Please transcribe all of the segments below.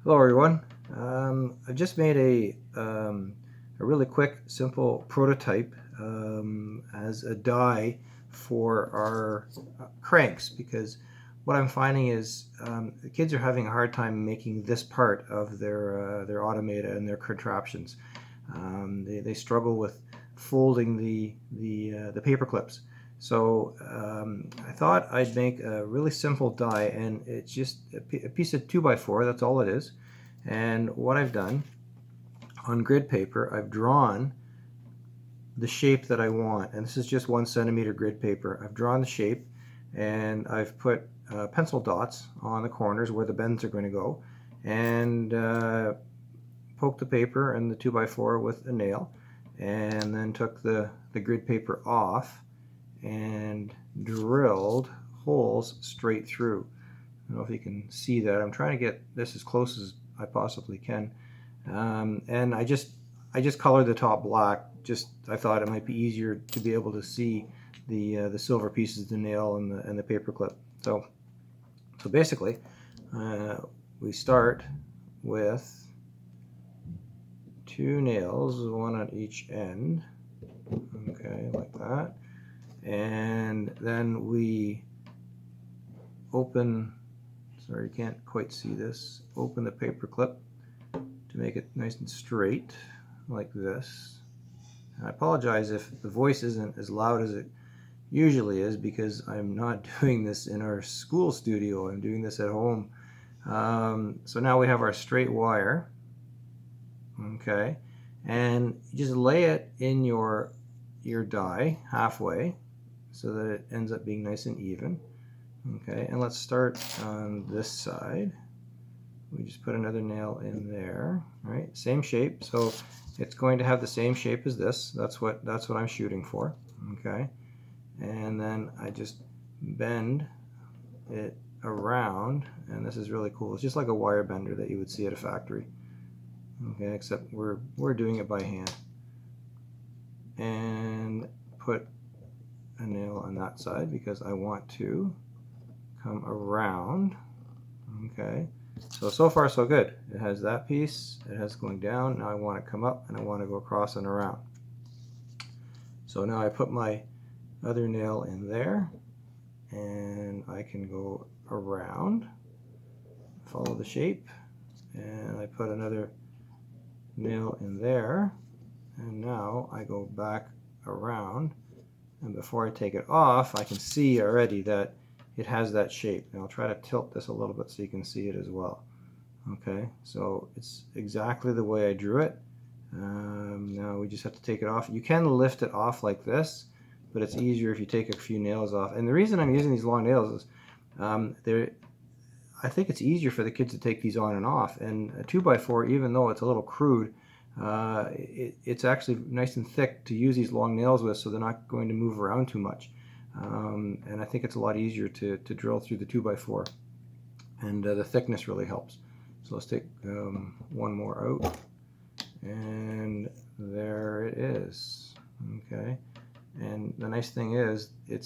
Hello everyone. I just made a really quick, simple prototype as a die for our cranks, because what I'm finding is the kids are having a hard time making this part of their automata and their contraptions. They struggle with folding the paper clips. So I thought I'd make a really simple die, and it's just a piece of 2x4, that's all it is. And what I've done on grid paper, I've drawn the shape that I want, and this is just 1 centimeter grid paper. I've drawn the shape, and I've put pencil dots on the corners where the bends are going to go, and poked the paper and the 2x4 with a nail, and then took the grid paper off and drilled holes straight through. I don't know if you can see that. I'm trying to get this as close as I possibly can. And I just colored the top black. I thought it might be easier to be able to see the silver pieces of the nail and the paper clip. So basically, we start with 2 nails, one at each end. Okay, like that. And then we open, sorry, you can't quite see this, open the paper clip to make it nice and straight, like this. And I apologize if the voice isn't as loud as it usually is, because I'm not doing this in our school studio, I'm doing this at home. So now we have our straight wire, okay, and you just lay it in your die halfway so that it ends up being nice and even. Okay, and let's start on this side. We just put another nail in there, right? Same shape, so it's going to have the same shape as this. That's what I'm shooting for. Okay, and then I just bend it around, and this is really cool. It's just like a wire bender that you would see at a factory. Okay, except we're doing it by hand. And put a nail on that side because I want to come around. Okay, so far so good. It has that piece, it has going down. Now I want to come up and I want to go across and around. So now I put my other nail in there, and I can go around, follow the shape, and I put another nail in there, and now I go back around, and before I take it off I can see already that it has that shape. And I'll try to tilt this a little bit so you can see it as well. Okay, so it's exactly the way I drew it. Now we just have to take it off. You can lift it off like this, but it's easier if you take a few nails off. And the reason I'm using these long nails is I think it's easier for the kids to take these on and off. And a 2x4, even though it's a little crude, it's actually nice and thick to use these long nails with, so they're not going to move around too much. And I think it's a lot easier to drill through the 2x4, and the thickness really helps. So let's take one more out, and there it is. Okay, and the nice thing is it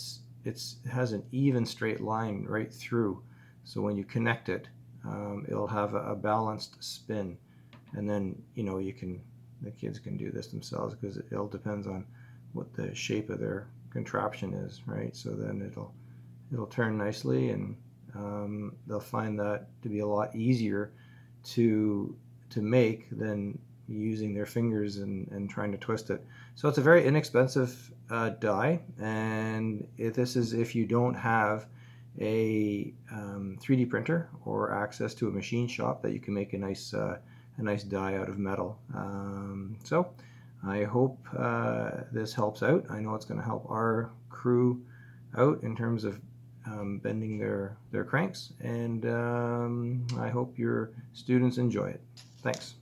has an even straight line right through, so when you connect it, it'll have a balanced spin. And then the kids can do this themselves, because it all depends on what the shape of their contraption is, right? So then it'll turn nicely, and they'll find that to be a lot easier to make than using their fingers and trying to twist it. So it's a very inexpensive die, and this is if you don't have a 3D printer or access to a machine shop that you can make a nice die out of metal. So I hope this helps out. I know it's going to help our crew out in terms of bending their cranks, and I hope your students enjoy it. Thanks.